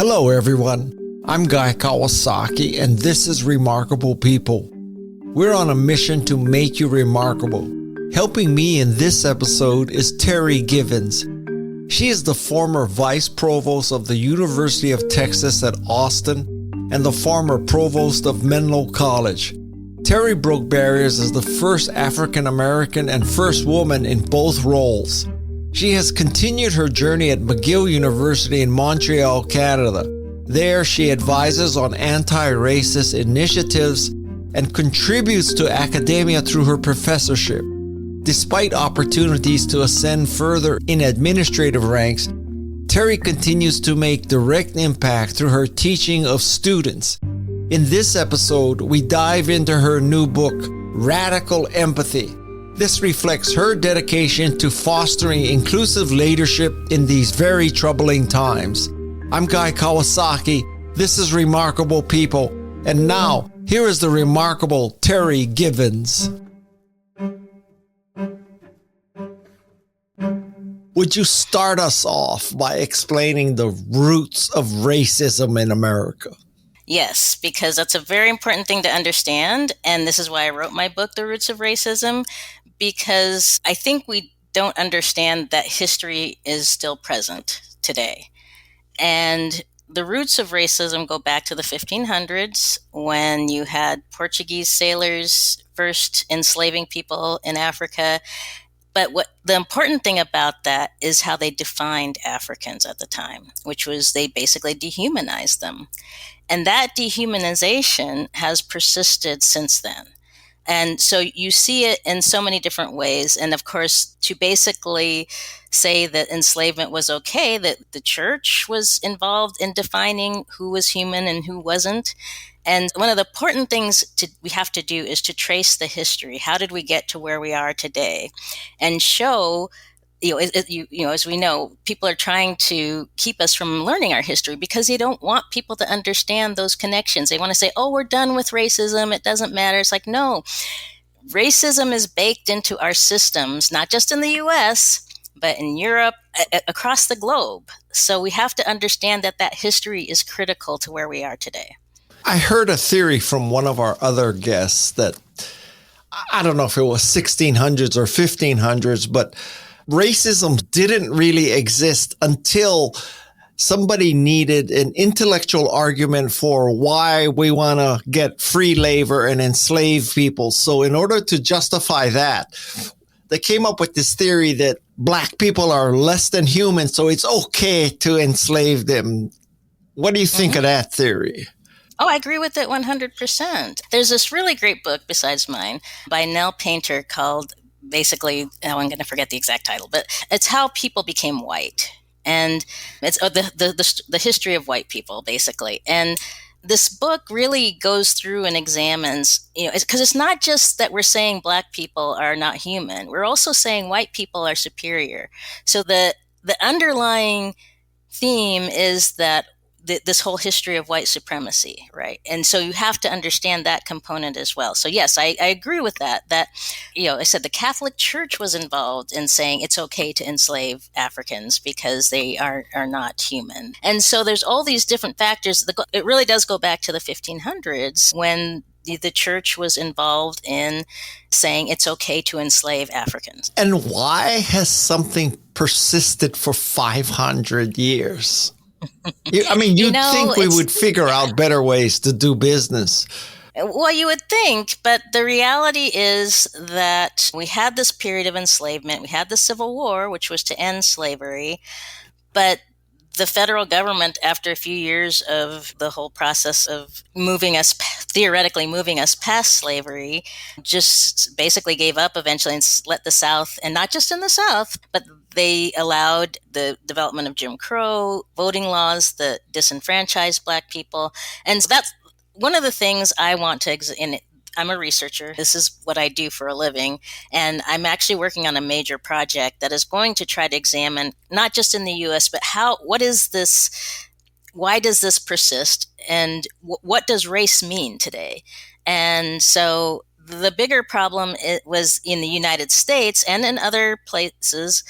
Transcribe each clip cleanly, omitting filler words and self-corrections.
Hello, everyone. I'm Guy Kawasaki, and this is Remarkable People. We're on a mission to make you remarkable. Helping me in this episode is Terri Givens. She is the former Vice Provost of the University of Texas at Austin and the former Provost of Menlo College. Terri broke barriers as the first African American and first woman in both roles. She has continued her journey at McGill University in Montreal, Canada. There, she advises on anti-racist initiatives and contributes to academia through her professorship. Despite opportunities to ascend further in administrative ranks, Terri continues to make direct impact through her teaching of students. In this episode, we dive into her new book, Radical Empathy. This reflects her dedication to fostering inclusive leadership in these very troubling times. I'm Guy Kawasaki. This is Remarkable People. And now, here is the remarkable Terri Givens. Would you start us off by explaining the roots of racism in America? Yes, because that's a very important thing to understand. And this is why I wrote my book, The Roots of Racism, because I think we don't understand that history is still present today. And the roots of racism go back to the 1500s when you had Portuguese sailors first enslaving people in Africa. But what the important thing about that is how they defined Africans at the time, which was they basically dehumanized them. And that dehumanization has persisted since then. And so you see it in so many different ways. And of course, to basically say that enslavement was okay, that the church was involved in defining who was human and who wasn't. And one of the important things we have to do is to trace the history. How did we get to where we are today? And show, as we know, people are trying to keep us from learning our history because they don't want people to understand those connections. They want to say, oh, we're done with racism. It doesn't matter. It's like, no, racism is baked into our systems, not just in the US, but in Europe, across the globe. So we have to understand that history is critical to where we are today. I heard a theory from one of our other guests that, I don't know if it was 1600s or 1500s, but racism didn't really exist until somebody needed an intellectual argument for why we want to get free labor and enslave people. So in order to justify that, they came up with this theory that Black people are less than human, so it's okay to enslave them. What do you think of that theory? Oh, I agree with it 100%. There's this really great book besides mine by Nell Painter called basically, I'm going to forget the exact title, but it's How People Became White. And it's the history of white people, basically. And this book really goes through and examines, because it's not just that we're saying Black people are not human. We're also saying white people are superior. So the underlying theme is that this whole history of white supremacy, right? And so you have to understand that component as well. So yes, I agree with that, I said the Catholic Church was involved in saying it's okay to enslave Africans because they are not human. And so there's all these different factors. It really does go back to the 1500s when the church was involved in saying it's okay to enslave Africans. And why has something persisted for 500 years? You'd think we would figure out better ways to do business. Well, you would think, but the reality is that we had this period of enslavement. We had the Civil War, which was to end slavery. But the federal government, after a few years of the whole process of theoretically moving us past slavery, just basically gave up eventually and let the South, and not just in the South, but they allowed the development of Jim Crow, voting laws that disenfranchised Black people. And so that's one of the things I want to I'm a researcher. This is what I do for a living. And I'm actually working on a major project that is going to try to examine, not just in the US, but why does this persist? And what does race mean today? And so the bigger problem was in the United States and in other places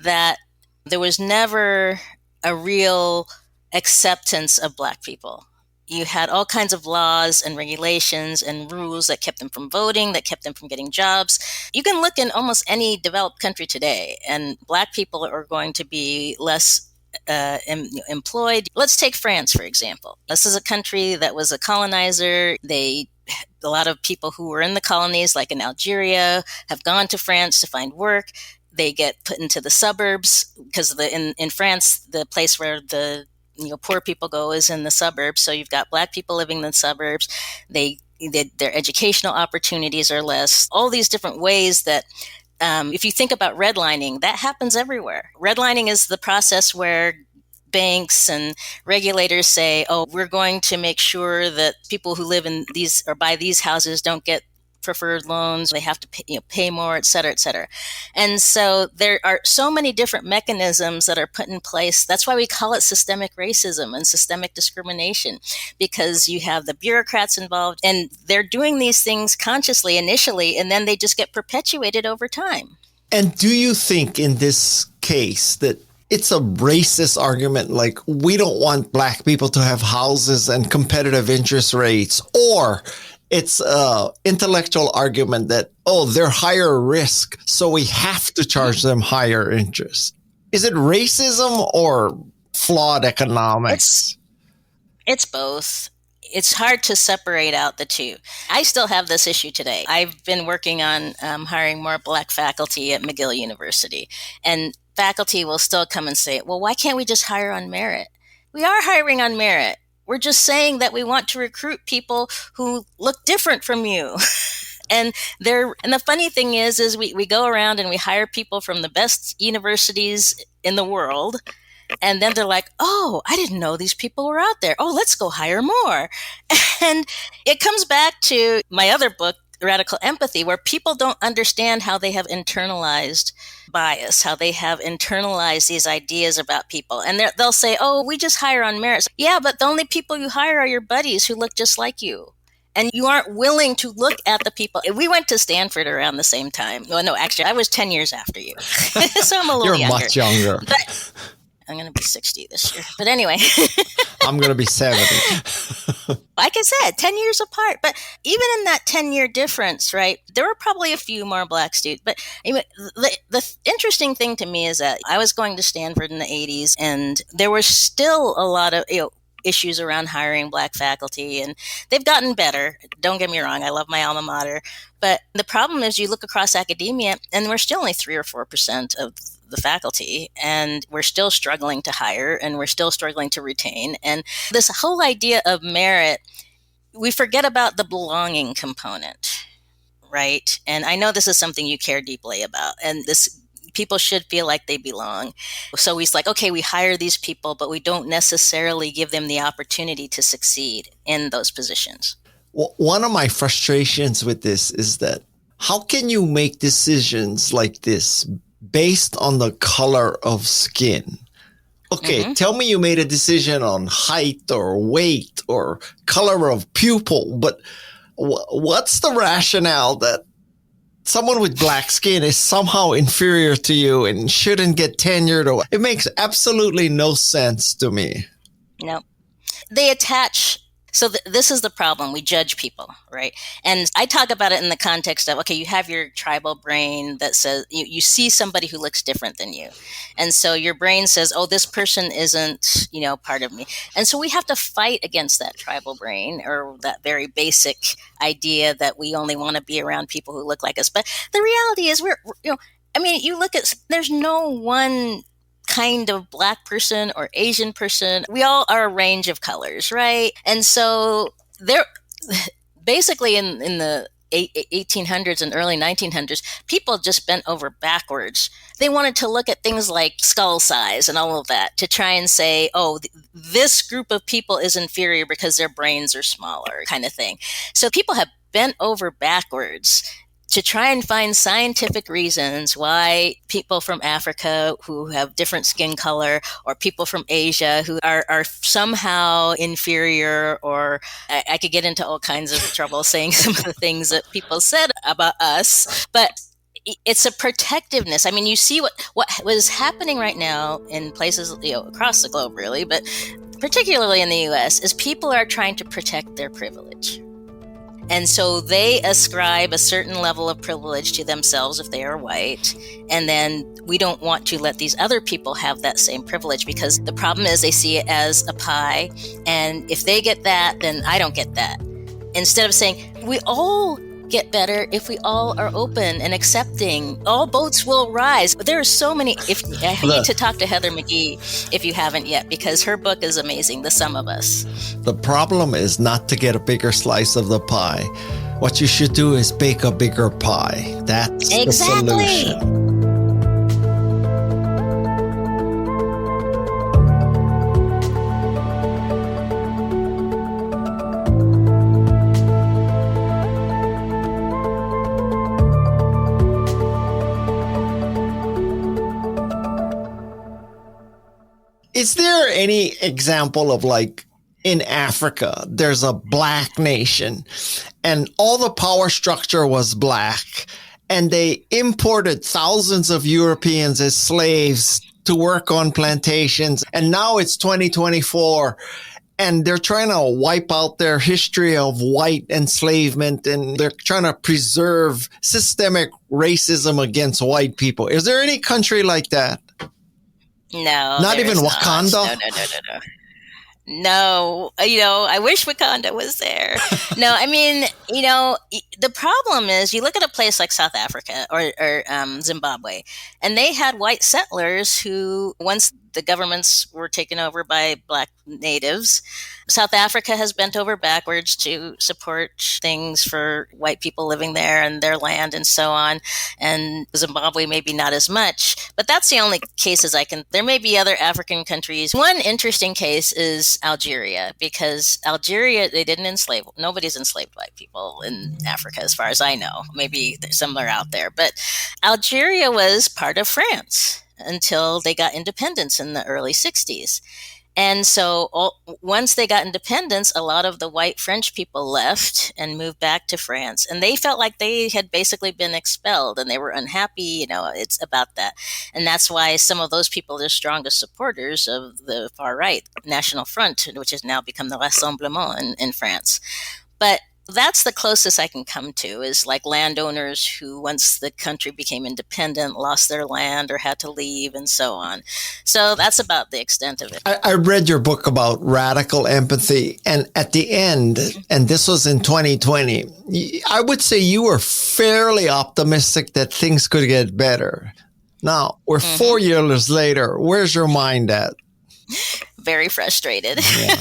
that there was never a real acceptance of Black people. You had all kinds of laws and regulations and rules that kept them from voting, that kept them from getting jobs. You can look in almost any developed country today, and Black people are going to be less employed. Let's take France, for example. This is a country that was a colonizer. A lot of people who were in the colonies, like in Algeria, have gone to France to find work. They get put into the suburbs because in France, the place where the poor people go is in the suburbs. So you've got Black people living in the suburbs. Their educational opportunities are less. All these different ways that, if you think about redlining, that happens everywhere. Redlining is the process where banks and regulators say, oh, we're going to make sure that people who live in these or buy these houses don't get preferred loans. They have to pay more, et cetera, et cetera. And so there are so many different mechanisms that are put in place. That's why we call it systemic racism and systemic discrimination, because you have the bureaucrats involved and they're doing these things consciously initially, and then they just get perpetuated over time. And do you think in this case that it's a racist argument, like we don't want Black people to have houses and competitive interest rates, or it's an intellectual argument that, oh, they're higher risk, so we have to charge them higher interest? Is it racism or flawed economics? It's both. It's hard to separate out the two. I still have this issue today. I've been working on hiring more Black faculty at McGill University, and faculty will still come and say, well, why can't we just hire on merit? We are hiring on merit. We're just saying that we want to recruit people who look different from you. And the funny thing is we go around and we hire people from the best universities in the world. And then they're like, oh, I didn't know these people were out there. Oh, let's go hire more. And it comes back to my other book, Radical Empathy, where people don't understand how they have internalized bias, how they have internalized these ideas about people. And they'll say, oh, we just hire on merit. Yeah, but the only people you hire are your buddies who look just like you. And you aren't willing to look at the people. We went to Stanford around the same time. Well, no, actually, I was 10 years after you. So I'm a little younger. You're much younger. But I'm going to be 60 this year. But anyway. I'm going to be 70. Like I said, 10 years apart. But even in that 10-year difference, right, there were probably a few more Black students. But the interesting thing to me is that I was going to Stanford in the 80s, and there was still a lot of issues around hiring Black faculty, and they've gotten better. Don't get me wrong, I love my alma mater. But the problem is you look across academia, and we're still only 3 or 4% of the faculty, and we're still struggling to hire, and we're still struggling to retain. And this whole idea of merit, we forget about the belonging component, right? And I know this is something you care deeply about, and people should feel like they belong. So he's like, okay, we hire these people, but we don't necessarily give them the opportunity to succeed in those positions. Well, one of my frustrations with this is that how can you make decisions like this based on the color of skin? Okay, Tell me you made a decision on height or weight or color of pupil, but what's the rationale that someone with Black skin is somehow inferior to you and shouldn't get tenured? It makes absolutely no sense to me. No. They attach. So this is the problem. We judge people, right? And I talk about it in the context of, okay, you have your tribal brain that says you see somebody who looks different than you. And so your brain says, oh, this person isn't, part of me. And so we have to fight against that tribal brain, or that very basic idea that we only want to be around people who look like us. But the reality is you look at, there's no one kind of Black person or Asian person. We all are a range of colors, right? And so they're basically in the 1800s and early 1900s, people just bent over backwards. They wanted to look at things like skull size and all of that to try and say, oh, this group of people is inferior because their brains are smaller, kind of thing. So people have bent over backwards to try and find scientific reasons why people from Africa who have different skin color, or people from Asia who are somehow inferior, or I could get into all kinds of trouble saying some of the things that people said about us, but it's a protectiveness. You see what was happening right now in places across the globe, really, but particularly in the US, is people are trying to protect their privilege. And so they ascribe a certain level of privilege to themselves if they are white. And then we don't want to let these other people have that same privilege, because the problem is they see it as a pie. And if they get that, then I don't get that. Instead of saying, we all get better if we all are open and accepting. All boats will rise. But there are so many. I need to talk to Heather McGhee if you haven't yet, because her book is amazing, The Sum of Us. The problem is not to get a bigger slice of the pie. What you should do is bake a bigger pie. That's the solution. Is there any example of, like, in Africa, there's a black nation and all the power structure was black, and they imported thousands of Europeans as slaves to work on plantations, and now it's 2024 and they're trying to wipe out their history of white enslavement, and they're trying to preserve systemic racism against white people? Is there any country like that? No. Not even Wakanda? No. No, I wish Wakanda was there. No, I mean, the problem is you look at a place like South Africa or Zimbabwe, and they had white settlers who, once the governments were taken over by black natives, South Africa has bent over backwards to support things for white people living there and their land and so on. And Zimbabwe maybe not as much, but that's the only cases there may be other African countries. One interesting case is Algeria, because Algeria, they didn't enslave, nobody's enslaved white people in Africa as far as I know. Maybe there's similar out there, but Algeria was part of France until they got independence in the early 60s. And so once they got independence, a lot of the white French people left and moved back to France. And they felt like they had basically been expelled and they were unhappy. It's about that. And that's why some of those people are the strongest supporters of the far right National Front, which has now become the Rassemblement in France. But that's the closest I can come to, is like landowners who, once the country became independent, lost their land or had to leave and so on. So that's about the extent of it. I read your book about radical empathy, and at the end, and this was in 2020, I would say you were fairly optimistic that things could get better. Now, we're 4 years later. Where's your mind at? Very frustrated. Yeah.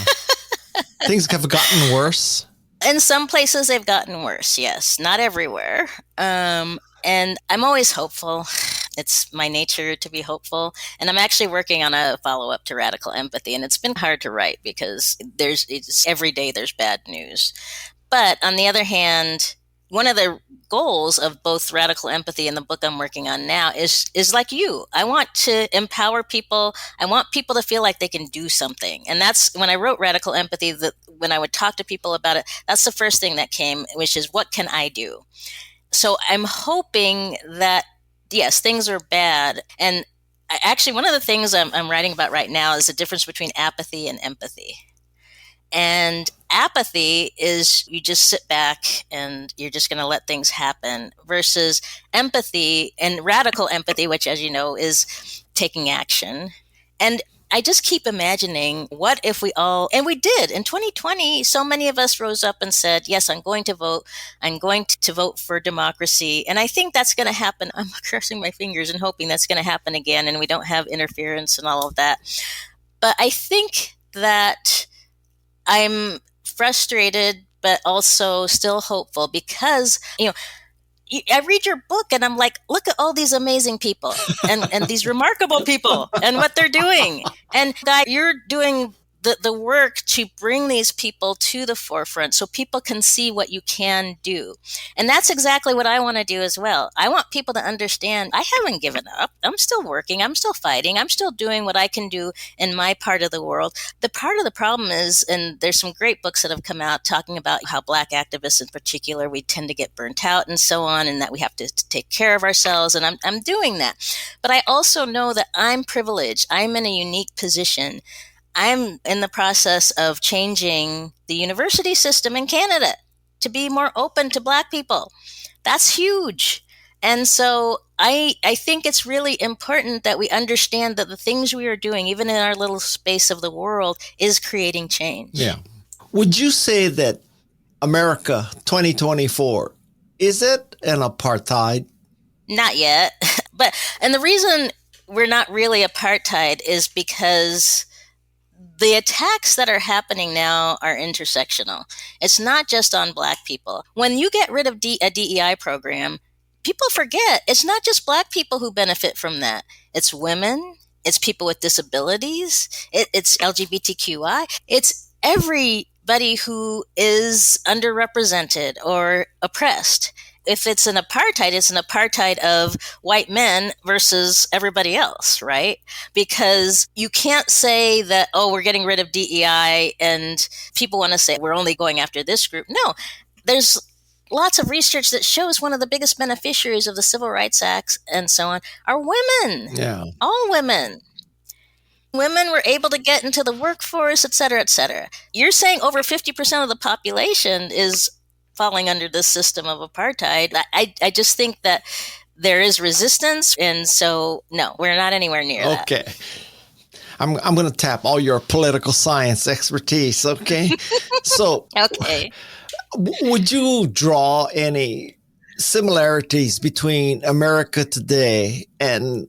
Things have gotten worse. In some places, they've gotten worse, yes. Not everywhere. And I'm always hopeful. It's my nature to be hopeful. And I'm actually working on a follow-up to Radical Empathy. And it's been hard to write because every day there's bad news. But on the other hand, one of the goals of both Radical Empathy and the book I'm working on now is like you. I want to empower people. I want people to feel like they can do something. And that's when I wrote Radical Empathy, when I would talk to people about it, that's the first thing that came, which is, what can I do? So I'm hoping that, yes, things are bad. And actually, one of the things I'm writing about right now is the difference between apathy and empathy. And apathy is you just sit back and you're just going to let things happen, versus empathy and radical empathy, which, as you know, is taking action. And I just keep imagining, what if we all, and we did in 2020, so many of us rose up and said, yes, I'm going to vote. I'm going to vote for democracy. And I think that's going to happen. I'm crossing my fingers and hoping that's going to happen again, and we don't have interference and all of that. But I think that I'm frustrated, but also still hopeful, because, I read your book and I'm like, look at all these amazing people and these remarkable people and what they're doing. And Guy, you're doing the work to bring these people to the forefront so people can see what you can do. And that's exactly what I want to do as well. I want people to understand I haven't given up. I'm still working. I'm still fighting. I'm still doing what I can do in my part of the world. The part of the problem is, and there's some great books that have come out talking about how Black activists in particular, we tend to get burnt out and so on, and that we have to take care of ourselves. And I'm doing that. But I also know that I'm privileged. I'm in a unique position. I'm in the process of changing the university system in Canada to be more open to Black people. That's huge. And so I think it's really important that we understand that the things we are doing, even in our little space of the world, is creating change. Yeah. Would you say that America 2024, is it an apartheid? Not yet. And the reason we're not really apartheid is because the attacks that are happening now are intersectional. It's not just on Black people. When you get rid of a DEI program, people forget it's not just Black people who benefit from that. It's women, it's people with disabilities, it's LGBTQI, it's everybody who is underrepresented or oppressed. If it's an apartheid of white men versus everybody else, right? Because you can't say that, oh, we're getting rid of DEI and people want to say we're only going after this group. No, there's lots of research that shows one of the biggest beneficiaries of the Civil Rights Acts and so on are women. Yeah. All women. Women were able to get into the workforce, et cetera, et cetera. You're saying over 50% of the population is falling under this system of apartheid. I just think that there is resistance. And so, no, we're not anywhere near that. Okay. I'm going to tap all your political science expertise. Okay. So, okay. Would you draw any similarities between America today and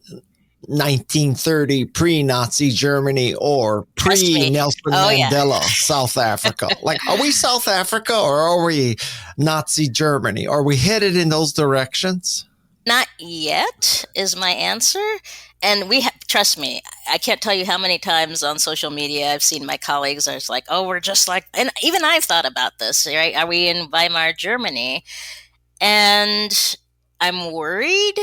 1930 pre-Nazi Germany or pre-Nelson Mandela South Africa? Like, are we South Africa or are we Nazi Germany? Are we headed in those directions? Not yet is my answer. And trust me, I can't tell you how many times on social media I've seen my colleagues are like, oh, we're just like, and even I've thought about this, right? Are we in Weimar Germany? And I'm worried,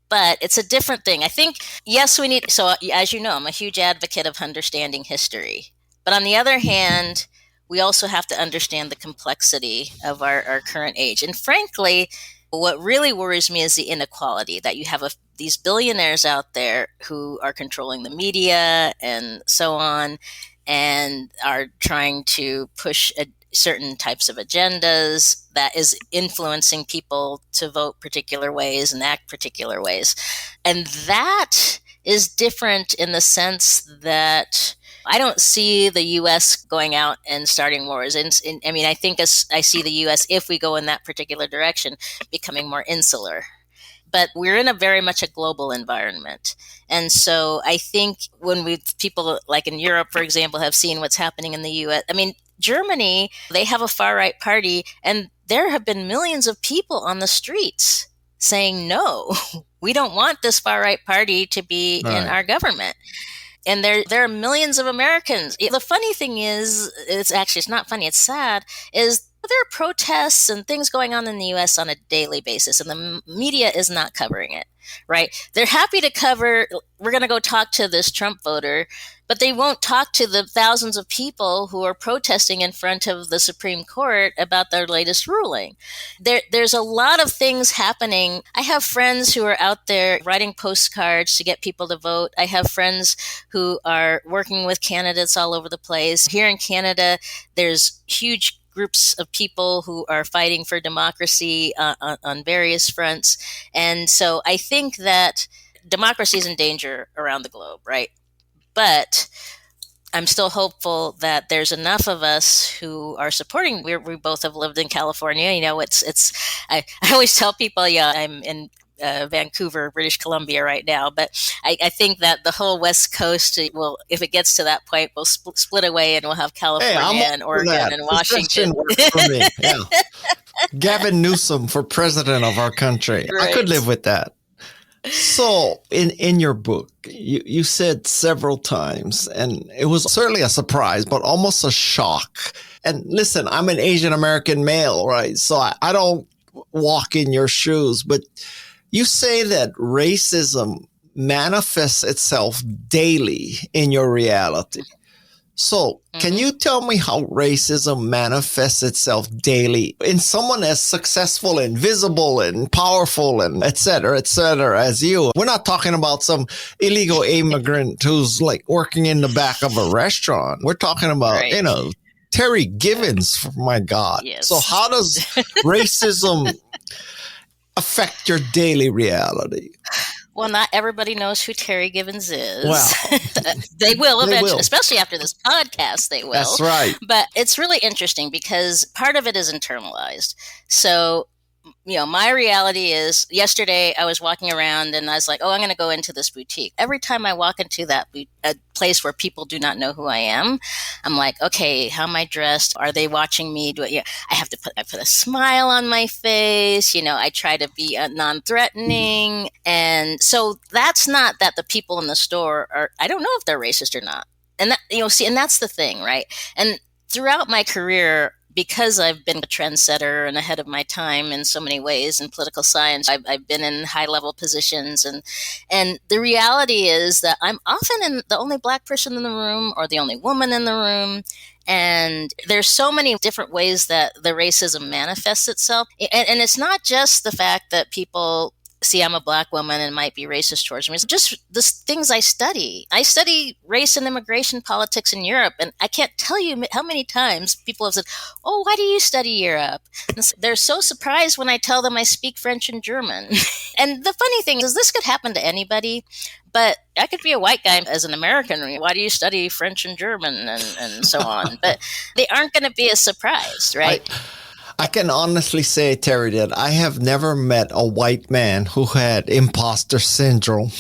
but it's a different thing. I think, yes, we need, so as you know, I'm a huge advocate of understanding history. But on the other hand, we also have to understand the complexity of our current age. And frankly, what really worries me is the inequality that you have these billionaires out there who are controlling the media and so on, and are trying to push certain types of agendas that is influencing people to vote particular ways and act particular ways. And that is different in the sense that I don't see the U.S. going out and starting wars. I mean, I think I see the U.S., if we go in that particular direction, becoming more insular. But we're in very much a global environment. And so I think when people like in Europe, for example, have seen what's happening in the U.S., I mean, Germany, they have a far-right party, and there have been millions of people on the streets saying, no, we don't want this far-right party to be in our government. And there are millions of Americans. The funny thing is, it's not funny, it's sad, is there are protests and things going on in the U.S. on a daily basis, and the media is not covering it, right? They're happy to cover, we're going to go talk to this Trump voter, but they won't talk to the thousands of people who are protesting in front of the Supreme Court about their latest ruling. There's a lot of things happening. I have friends who are out there writing postcards to get people to vote. I have friends who are working with candidates all over the place. Here in Canada, there's huge groups of people who are fighting for democracy on various fronts. And so I think that democracy is in danger around the globe, right? But I'm still hopeful that there's enough of us who are supporting. We both have lived in California. You know, I always tell people, yeah, I'm in Vancouver, British Columbia right now. But I think that the whole West Coast will, if it gets to that point, we'll split away and we'll have California and Oregon and Washington. For me. Yeah. Gavin Newsom for president of our country. Right. I could live with that. So in your book, you said several times, and it was certainly a surprise, but almost a shock. And listen, I'm an Asian American male, right? So I don't walk in your shoes, but you say that racism manifests itself daily in your reality. So, can you tell me how racism manifests itself daily in someone as successful and visible and powerful and et cetera, as you? We're not talking about some illegal immigrant who's like working in the back of a restaurant. We're talking about, Terri Givens, my God. Yes. So how does racism affect your daily reality? Well, not everybody knows who Terri Givens is. Well, they will eventually, especially after this podcast, they will. That's right. But it's really interesting because part of it is internalized. So, my reality is yesterday I was walking around and I was like, I'm going to go into this boutique. Every time I walk into a place where people do not know who I am, I'm like, okay, how am I dressed? Are they watching me? I put a smile on my face. I try to be non-threatening. And so that's not that the people in the store I don't know if they're racist or not. And that, and that's the thing, right? And throughout my career, because I've been a trendsetter and ahead of my time in so many ways in political science, I've been in high-level positions. And the reality is that I'm often the only Black person in the room or the only woman in the room. And there's so many different ways that the racism manifests itself. And it's not just the fact that people see I'm a Black woman and might be racist towards me. It's just the things I study. I study race and immigration politics in Europe, and I can't tell you how many times people have said, why do you study Europe? And they're so surprised when I tell them I speak French and German. And the funny thing is this could happen to anybody, but I could be a white guy as an American. Why do you study French and German and so on? But they aren't going to be as surprised, right? I can honestly say, Terri, that I have never met a white man who had imposter syndrome.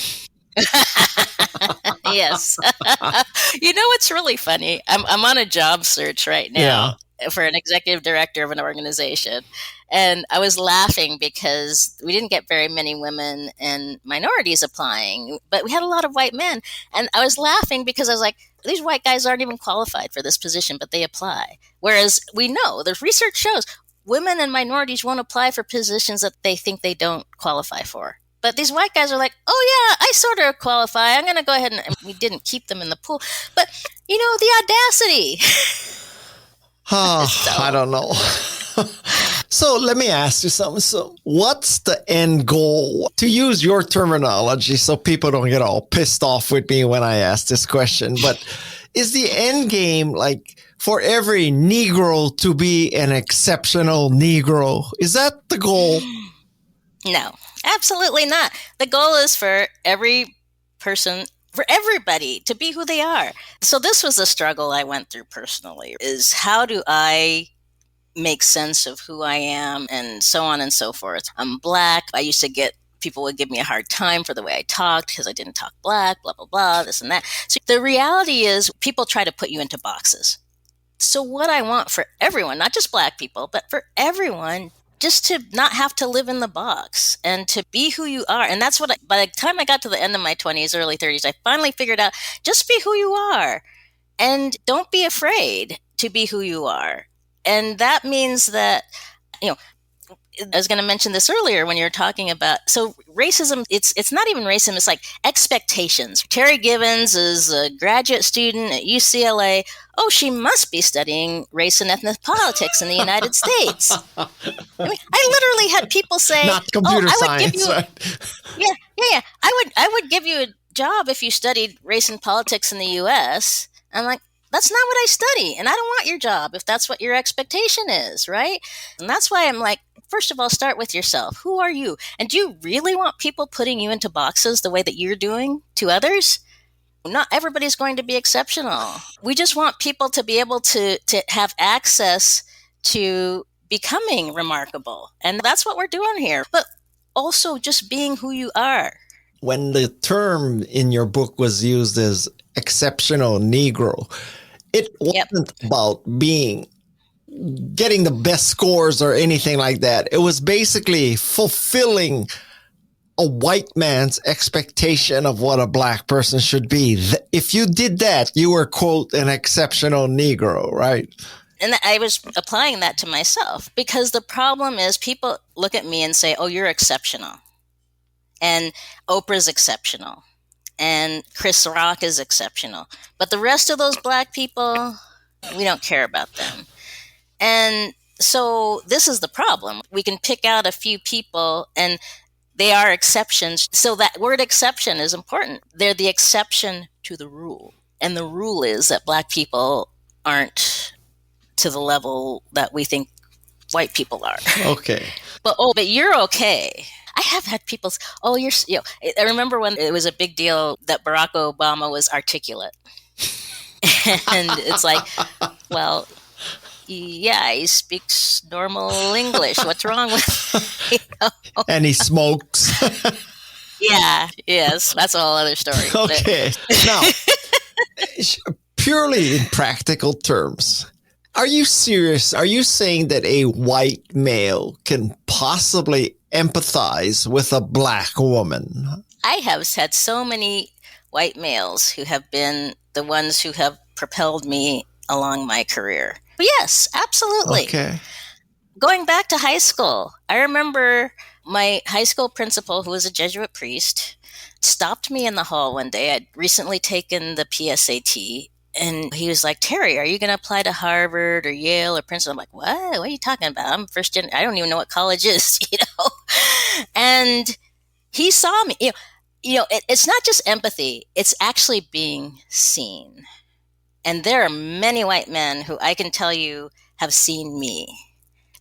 Yes. What's really funny? I'm on a job search right now for an executive director of an organization. And I was laughing because we didn't get very many women and minorities applying, but we had a lot of white men. And I was laughing because I was like, these white guys aren't even qualified for this position, but they apply. Whereas we know, the research shows, women and minorities won't apply for positions that they think they don't qualify for. But these white guys are like, I sort of qualify. I'm going to go ahead and we didn't keep them in the pool. But, the audacity. I don't know. So let me ask you something. So what's the end goal? To use your terminology so people don't get all pissed off with me when I ask this question, but is the end game like for every Negro to be an exceptional Negro? Is that the goal? No, absolutely not. The goal is for every person, for everybody to be who they are. So this was a struggle I went through personally, is how do I make sense of who I am and so on and so forth. I'm Black. I used to people would give me a hard time for the way I talked because I didn't talk Black, blah, blah, blah, this and that. So the reality is people try to put you into boxes. So what I want for everyone, not just Black people, but for everyone, just to not have to live in the box and to be who you are. And that's what by the time I got to the end of my 20s, early 30s, I finally figured out, just be who you are and don't be afraid to be who you are. And that means that, I was going to mention this earlier when you're talking about, so racism, it's not even racism, it's like expectations. Terri Givens is a graduate student at UCLA. She must be studying race and ethnic politics in the United States. I literally had people say, not computer science. Yeah. I would give you a job if you studied race and politics in the U.S. I'm like, that's not what I study. And I don't want your job if that's what your expectation is, right? And that's why I'm like, first of all, start with yourself. Who are you? And do you really want people putting you into boxes the way that you're doing to others? Not everybody's going to be exceptional. We just want people to be able to have access to becoming remarkable. And that's what we're doing here. But also just being who you are. When the term in your book was used as exceptional Negro, it wasn't about getting the best scores or anything like that. It was basically fulfilling a white man's expectation of what a Black person should be. If you did that, you were, quote, an exceptional Negro, right? And I was applying that to myself because the problem is people look at me and say, you're exceptional. And Oprah's exceptional. and Chris Rock is exceptional. But the rest of those black people, we don't care about them. And so this is the problem. We can pick out a few people and they are exceptions. So that word exception is important. They're the exception to the rule. And the rule is that black people aren't to the level that we think white people are. Okay. But you're okay. I have had people say, I remember when it was a big deal that Barack Obama was articulate. And it's like, well, yeah, he speaks normal English. What's wrong with him? And he smokes. Yeah, yes, that's a whole other story. Okay. Now, purely in practical terms, are you serious? Are you saying that a white male can possibly empathize with a black woman? I have had so many white males who have been the ones who have propelled me along my career. But yes, absolutely. Okay. Going back to high school, I remember my high school principal, who was a Jesuit priest, stopped me in the hall one day. I'd recently taken the PSAT. And he was like, Terri, are you going to apply to Harvard or Yale or Princeton? I'm like, what? What are you talking about? I'm first gen. I don't even know what college is, And he saw me. It's not just empathy. It's actually being seen. And there are many white men who I can tell you have seen me.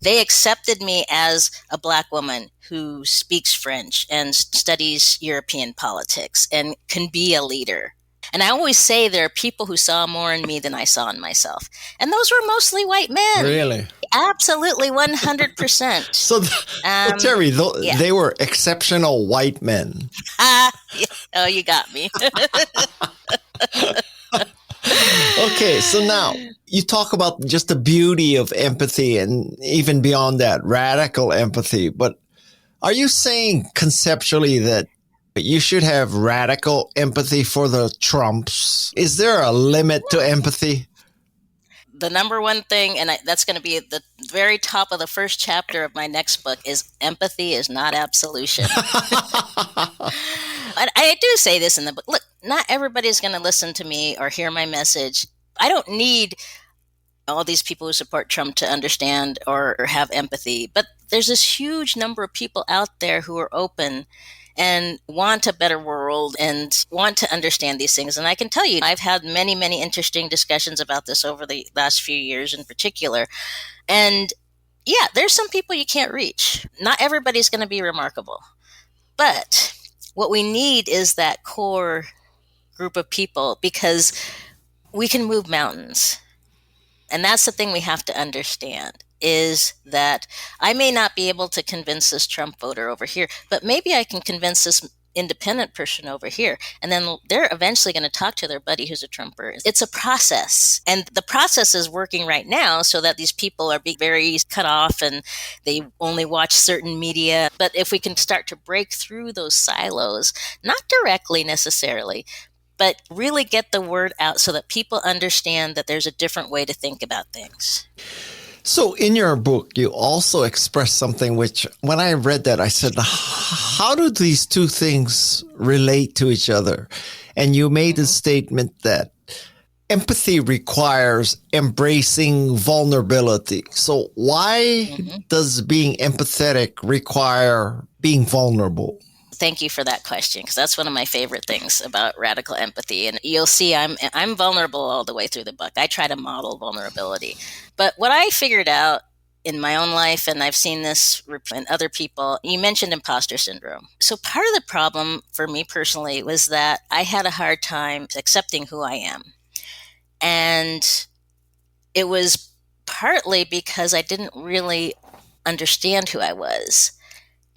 They accepted me as a black woman who speaks French and studies European politics and can be a leader. And I always say there are people who saw more in me than I saw in myself. And those were mostly white men. Really? Absolutely, 100%. So, Terri, they were exceptional white men. Oh, you got me. Okay, so now you talk about just the beauty of empathy and even beyond that, radical empathy. But are you saying conceptually that you should have radical empathy for the Trumps? Is there a limit to empathy? The number one thing, and that's going to be at the very top of the first chapter of my next book, is empathy is not absolution. I do say this in the book. Look, not everybody's going to listen to me or hear my message. I don't need all these people who support Trump to understand or have empathy. But there's this huge number of people out there who are open and want a better world and want to understand these things. And I can tell you, I've had many, many interesting discussions about this over the last few years in particular. And yeah, there's some people you can't reach. Not everybody's going to be remarkable. But what we need is that core group of people, because we can move mountains. And that's the thing we have to understand, is that I may not be able to convince this Trump voter over here, but maybe I can convince this independent person over here. And then they're eventually going to talk to their buddy who's a Trumper. It's a process. And the process is working right now so that these people are being very cut off and they only watch certain media. But if we can start to break through those silos, not directly necessarily, but really get the word out so that people understand that there's a different way to think about things. So in your book, you also express something which, when I read that, I said, how do these two things relate to each other? And you made a statement that empathy requires embracing vulnerability. So why does being empathetic require being vulnerable? Thank you for that question, because that's one of my favorite things about radical empathy. And you'll see I'm vulnerable all the way through the book. I try to model vulnerability. But what I figured out in my own life, and I've seen this in other people, you mentioned imposter syndrome. So part of the problem for me personally was that I had a hard time accepting who I am. And it was partly because I didn't really understand who I was.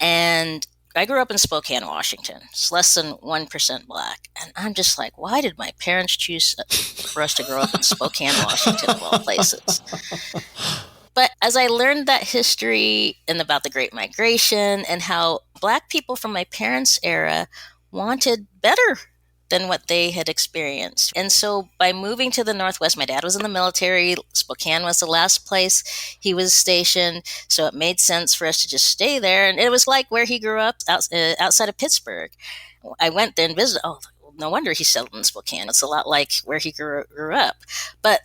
And I grew up in Spokane, Washington. It's less than 1% Black. And I'm just like, why did my parents choose for us to grow up in Spokane, Washington, of all places? But as I learned that history and about the Great Migration and how Black people from my parents' era wanted better than what they had experienced. And so by moving to the Northwest, my dad was in the military. Spokane was the last place he was stationed. So it made sense for us to just stay there. And it was like where he grew up outside of Pittsburgh. I went there and visited. Oh, no wonder he settled in Spokane. It's a lot like where he grew up. But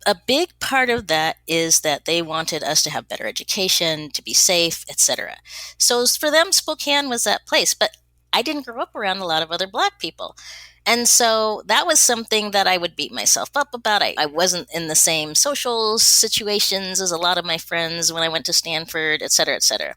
a big part of that is that they wanted us to have better education, to be safe, etc. So for them, Spokane was that place. But I didn't grow up around a lot of other Black people. And so that was something that I would beat myself up about. I wasn't in the same social situations as a lot of my friends when I went to Stanford, et cetera, et cetera.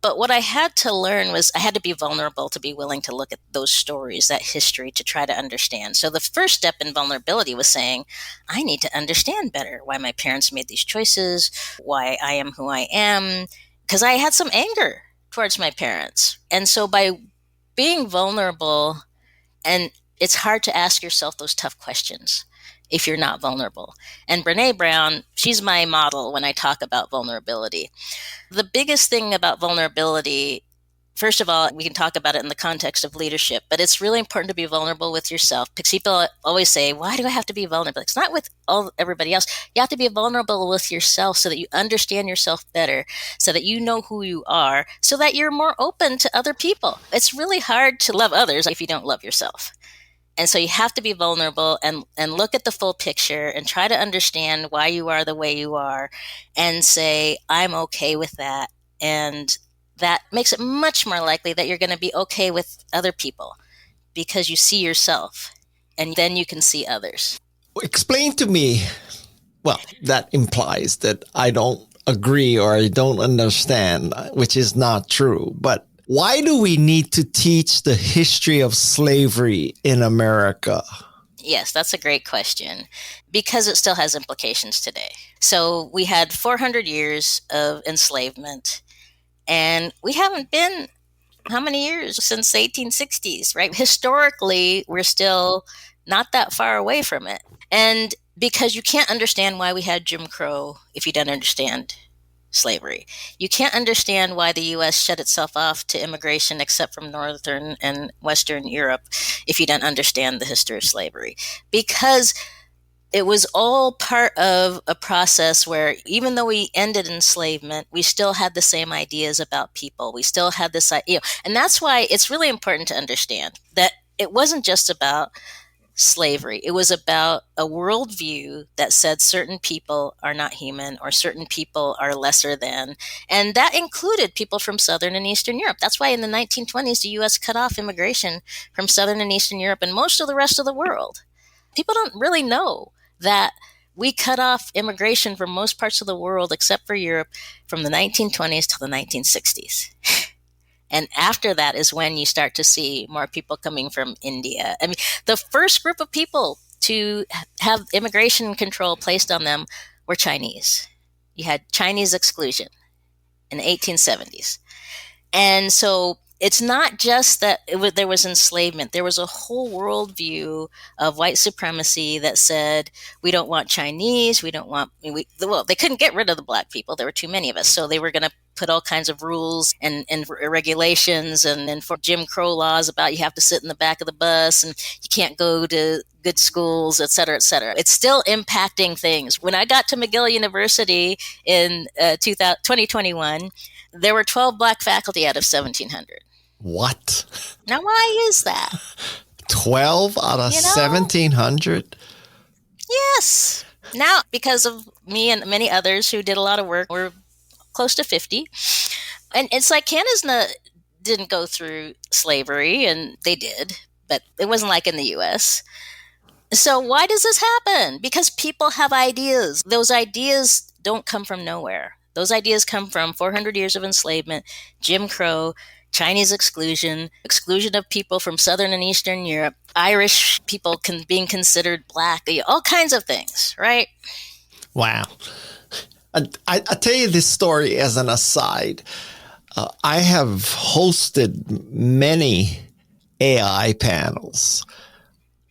But what I had to learn was I had to be vulnerable to be willing to look at those stories, that history, to try to understand. So the first step in vulnerability was saying, I need to understand better why my parents made these choices, why I am who I am, because I had some anger towards my parents. And so by being vulnerable, and it's hard to ask yourself those tough questions if you're not vulnerable. And Brene Brown, she's my model when I talk about vulnerability. The biggest thing about vulnerability, first of all, we can talk about it in the context of leadership, but it's really important to be vulnerable with yourself. Because people always say, why do I have to be vulnerable? It's not with everybody else. You have to be vulnerable with yourself so that you understand yourself better, so that you know who you are, so that you're more open to other people. It's really hard to love others if you don't love yourself. And so you have to be vulnerable and look at the full picture and try to understand why you are the way you are and say, I'm okay with that. And that makes it much more likely that you're going to be okay with other people because you see yourself and then you can see others. Explain to me, well, that implies that I don't agree or I don't understand, which is not true. But why do we need to teach the history of slavery in America? Yes, that's a great question because it still has implications today. So we had 400 years of enslavement, and we haven't been how many years since the 1860s, right? Historically, we're still not that far away from it. And because you can't understand why we had Jim Crow if you don't understand slavery. You can't understand why the U.S. shut itself off to immigration except from Northern and Western Europe if you don't understand the history of slavery. Because it was all part of a process where even though we ended enslavement, we still had the same ideas about people. We still had this idea. And that's why it's really important to understand that it wasn't just about slavery. It was about a worldview that said certain people are not human or certain people are lesser than. And that included people from Southern and Eastern Europe. That's why in the 1920s, the U.S. cut off immigration from Southern and Eastern Europe and most of the rest of the world. People don't really know that we cut off immigration from most parts of the world except for Europe from the 1920s to the 1960s. And after that is when you start to see more people coming from India. I mean, the first group of people to have immigration control placed on them were Chinese. You had Chinese exclusion in the 1870s. And so it's not just that there was enslavement. There was a whole worldview of white supremacy that said, we don't want Chinese, we don't want, well, they couldn't get rid of the Black people. There were too many of us. So they were going to put all kinds of rules and regulations and for Jim Crow laws about you have to sit in the back of the bus and you can't go to good schools, et cetera, et cetera. It's still impacting things. When I got to McGill University in 2021, there were 12 Black faculty out of 1,700. What? Now, why is that? 12 out of 1,700? Yes. Now, because of me and many others who did a lot of work, we're close to 50. And it's like Canada didn't go through slavery, and they did, but it wasn't like in the U.S. So why does this happen? Because people have ideas. Those ideas don't come from nowhere. Those ideas come from 400 years of enslavement, Jim Crow, Chinese exclusion of people from Southern and Eastern Europe, Irish people being considered Black, all kinds of things, right? Wow. I tell you this story as an aside. I have hosted many AI panels.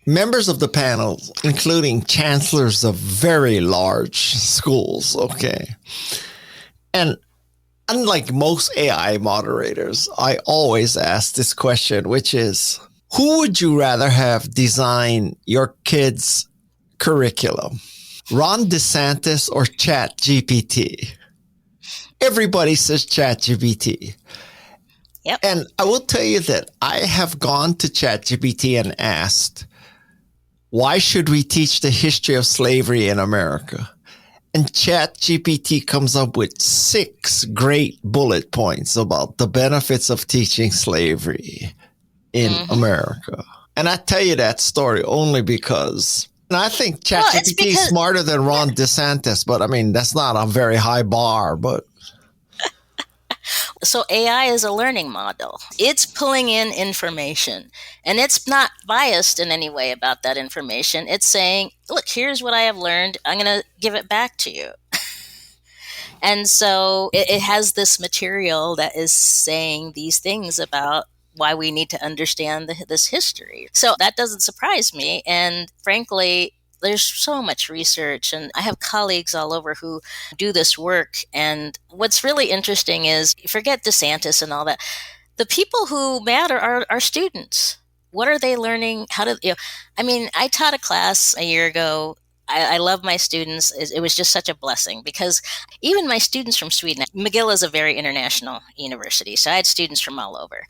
Members of the panel, including chancellors of very large schools, okay? And unlike most AI moderators, I always ask this question, which is, who would you rather have design your kids' curriculum? Ron DeSantis or ChatGPT? Everybody says ChatGPT. Yep. And I will tell you that I have gone to ChatGPT and asked, why should we teach the history of slavery in America? And ChatGPT comes up with 6 great bullet points about the benefits of teaching slavery in America. And I tell you that story only because, and I think ChatGPT is smarter than Ron DeSantis, but I mean, that's not a very high bar, but. So AI is a learning model. It's pulling in information, and it's not biased in any way about that information. It's saying, look, here's what I have learned. I'm going to give it back to you. And so it has this material that is saying these things about why we need to understand this history. So that doesn't surprise me. And frankly, there's so much research, and I have colleagues all over who do this work. And what's really interesting is, forget DeSantis and all that. The people who matter are students. What are they learning? I taught a class a year ago. I love my students. It was just such a blessing because even my students from Sweden, McGill is a very international university. So I had students from all over.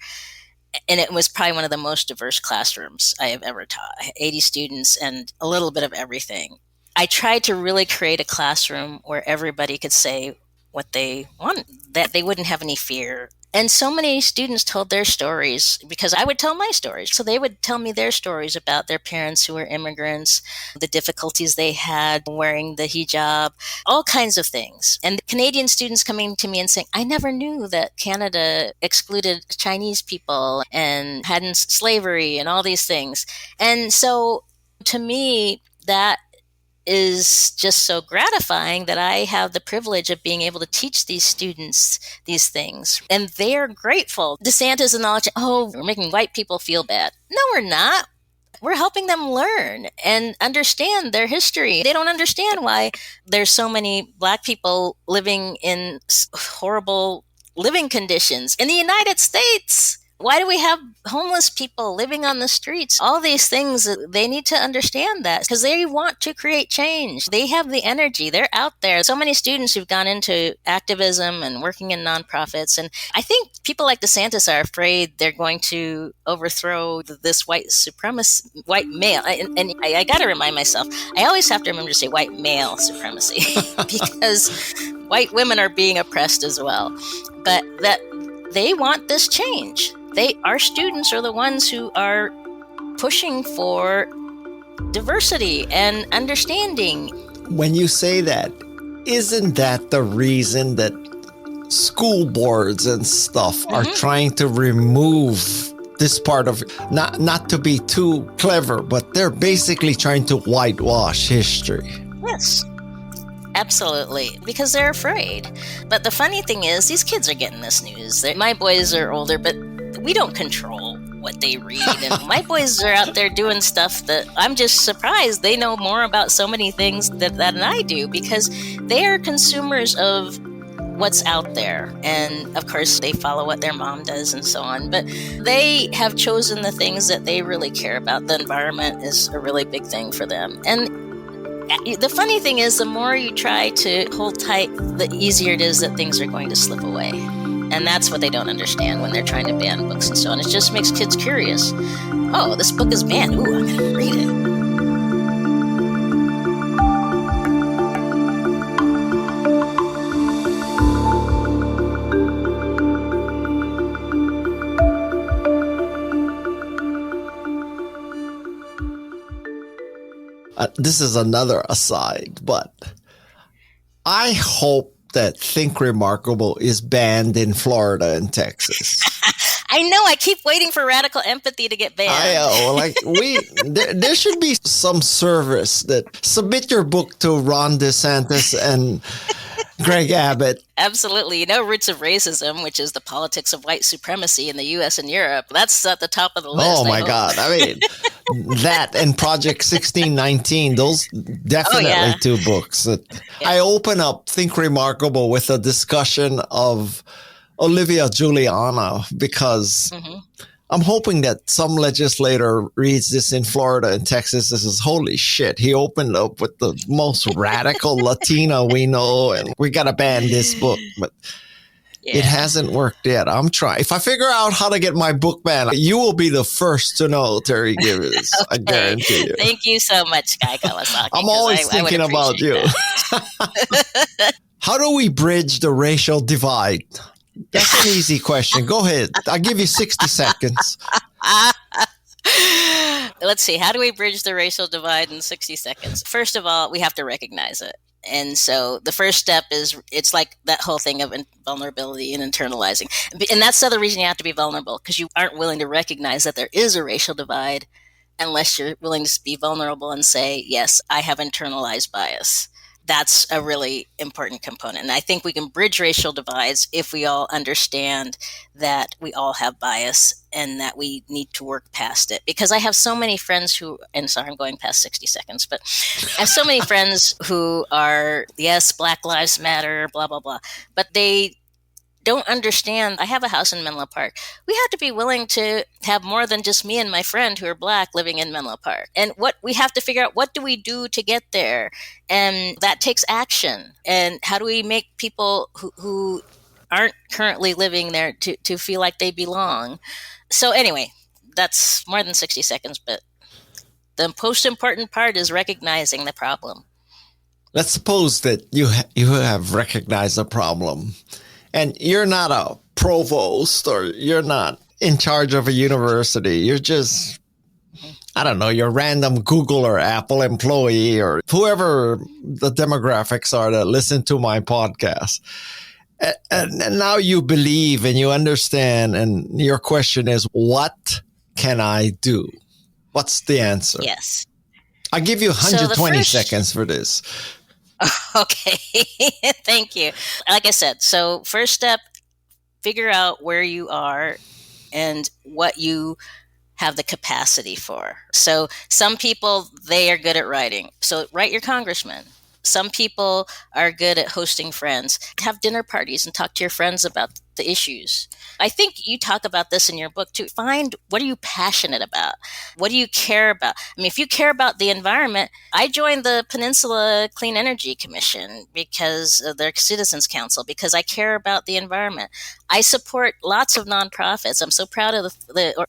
And it was probably one of the most diverse classrooms I have ever taught. 80 students and a little bit of everything. I tried to really create a classroom where everybody could say what they want, that they wouldn't have any fear. And so many students told their stories because I would tell my stories. So they would tell me their stories about their parents who were immigrants, the difficulties they had wearing the hijab, all kinds of things. And Canadian students coming to me and saying, I never knew that Canada excluded Chinese people and had slavery and all these things. And so to me, that is just so gratifying that I have the privilege of being able to teach these students these things. And they're grateful. DeSantis and all, we're making white people feel bad. No, we're not. We're helping them learn and understand their history. They don't understand why there's so many Black people living in horrible living conditions in the United States. Why do we have homeless people living on the streets? All these things, they need to understand that because they want to create change. They have the energy. They're out there. So many students who've gone into activism and working in nonprofits. And I think people like DeSantis are afraid they're going to overthrow this white male. And I got to remind myself, I always have to remember to say white male supremacy because white women are being oppressed as well. But that they want this change. Our students are the ones who are pushing for diversity and understanding. When you say that, isn't that the reason that school boards and stuff are trying to remove this part of, not to be too clever, but they're basically trying to whitewash history? Yes. Absolutely, because they're afraid. But the funny thing is, these kids are getting this news. My boys are older, but we don't control what they read. And my boys are out there doing stuff that I'm just surprised they know more about so many things than I do because they are consumers of what's out there. And of course, they follow what their mom does and so on. But they have chosen the things that they really care about. The environment is a really big thing for them. And the funny thing is, the more you try to hold tight, the easier it is that things are going to slip away. And that's what they don't understand when they're trying to ban books and so on. It just makes kids curious. Oh, this book is banned. Ooh, I'm going to read it. This is another aside, but I hope that Think Remarkable is banned in Florida and Texas. I know. I keep waiting for Radical Empathy to get banned. There should be some service that submit your book to Ron DeSantis and Greg Abbott. Absolutely. Roots of Racism, which is the politics of white supremacy in the U.S. and Europe, that's at the top of the list. Oh, my God. I mean, that and Project 1619, those definitely two books. I open up Think Remarkable with a discussion of Olivia Juliana because I'm hoping that some legislator reads this in Florida and Texas. This is holy shit. He opened up with the most radical Latina we know, and we got to ban this book. But Yeah. It hasn't worked yet. I'm trying. If I figure out how to get my book banned, you will be the first to know, Terri Givens. Okay. I guarantee you. Thank you so much, Guy Kawasaki. I'm always thinking about you. How do we bridge the racial divide? That's an easy question. Go ahead. I'll give you 60 seconds. Let's see. How do we bridge the racial divide in 60 seconds? First of all, we have to recognize it. And so the first step is, it's like that whole thing of vulnerability and internalizing. And that's the other reason you have to be vulnerable, because you aren't willing to recognize that there is a racial divide unless you're willing to be vulnerable and say, yes, I have internalized bias. That's a really important component. And I think we can bridge racial divides if we all understand that we all have bias and that we need to work past it. Because I have so many friends who, and sorry, I'm going past 60 seconds, but I have so many friends who are, yes, Black Lives Matter, blah, blah, blah, but they don't understand. I have a house in Menlo Park. We have to be willing to have more than just me and my friend who are Black living in Menlo Park. And what we have to figure out, what do we do to get there? And that takes action. And how do we make people who aren't currently living there to feel like they belong? So anyway, that's more than 60 seconds, but the most important part is recognizing the problem. Let's suppose that you have recognized the problem. And you're not a provost, or you're not in charge of a university. You're just, I don't know, you're a random Google or Apple employee, or whoever the demographics are that listen to my podcast. And now you believe and you understand. And your question is, what can I do? What's the answer? Yes. I'll give you 120 seconds for this. Okay. Thank you. Like I said, so first step, figure out where you are and what you have the capacity for. So some people, they are good at writing. So write your congressman. Some people are good at hosting friends. Have dinner parties and talk to your friends about the issues. I think you talk about this in your book too. Find, what are you passionate about? What do you care about? I mean, if you care about the environment, I joined the Peninsula Clean Energy Commission because of their Citizens Council, because I care about the environment. I support lots of nonprofits. I'm so proud of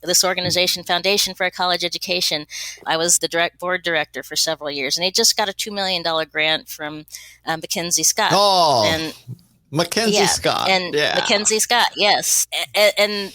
this organization, Foundation for a College Education. I was the board director for several years, and they just got a $2 million grant from Mackenzie Scott. Oh, and Mackenzie Scott. And Mackenzie Scott, yes. And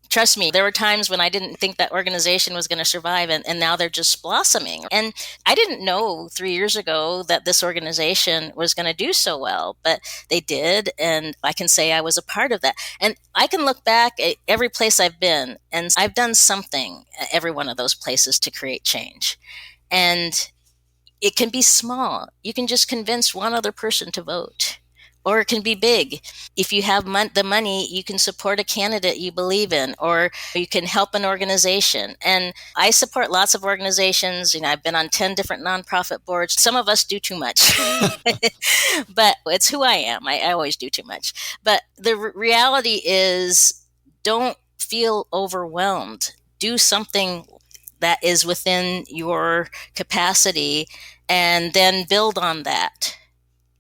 trust me, there were times when I didn't think that organization was going to survive, and now they're just blossoming. And I didn't know 3 years ago that this organization was going to do so well, but they did, and I can say I was a part of that. And I can look back at every place I've been, and I've done something at every one of those places to create change. And it can be small. You can just convince one other person to vote. Or it can be big. If you have the money, you can support a candidate you believe in, or you can help an organization. And I support lots of organizations. You know, I've been on 10 different nonprofit boards. Some of us do too much, but it's who I am. I always do too much. But the reality is, don't feel overwhelmed. Do something that is within your capacity, and then build on that.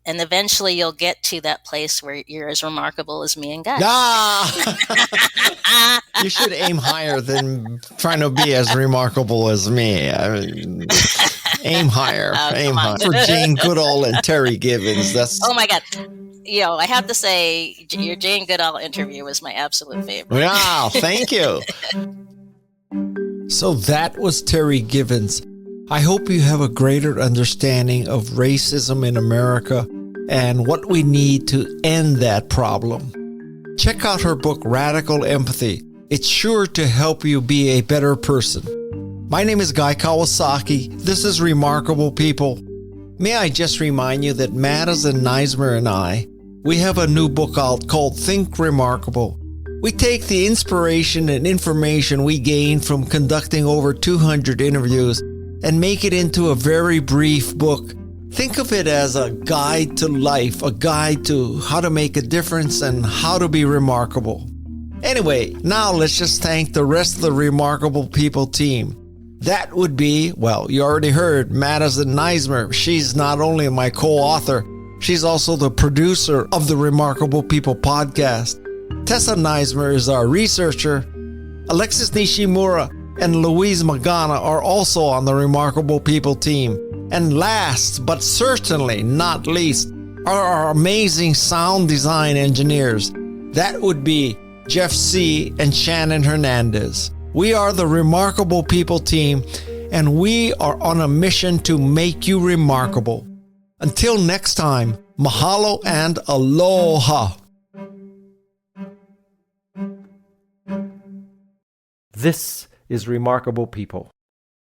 And eventually you'll get to that place where you're as remarkable as me and Guy. Ah! You should aim higher than trying to be as remarkable as me. I mean, aim higher. Aim higher. For Jane Goodall and Terri Givens. That's... Oh, my God. You know, I have to say, your Jane Goodall interview was my absolute favorite. Wow, thank you. So that was Terri Givens. I hope you have a greater understanding of racism in America and what we need to end that problem. Check out her book, Radical Empathy. It's sure to help you be a better person. My name is Guy Kawasaki. This is Remarkable People. May I just remind you that Madison Neismer and I, we have a new book out called Think Remarkable. We take the inspiration and information we gain from conducting over 200 interviews and make it into a very brief book. Think of it as a guide to life, a guide to how to make a difference and how to be remarkable. Anyway, now let's just thank the rest of the Remarkable People team. That would be, well, you already heard Madison Neismer. She's not only my co-author, She's also the producer of the Remarkable People podcast. Tessa Neismer is our researcher. Alexis Nishimura and Louise Magana are also on the Remarkable People team. And last, but certainly not least, are our amazing sound design engineers. That would be Jeff C. and Shannon Hernandez. We are the Remarkable People team, and we are on a mission to make you remarkable. Until next time, mahalo and aloha. This is Remarkable People.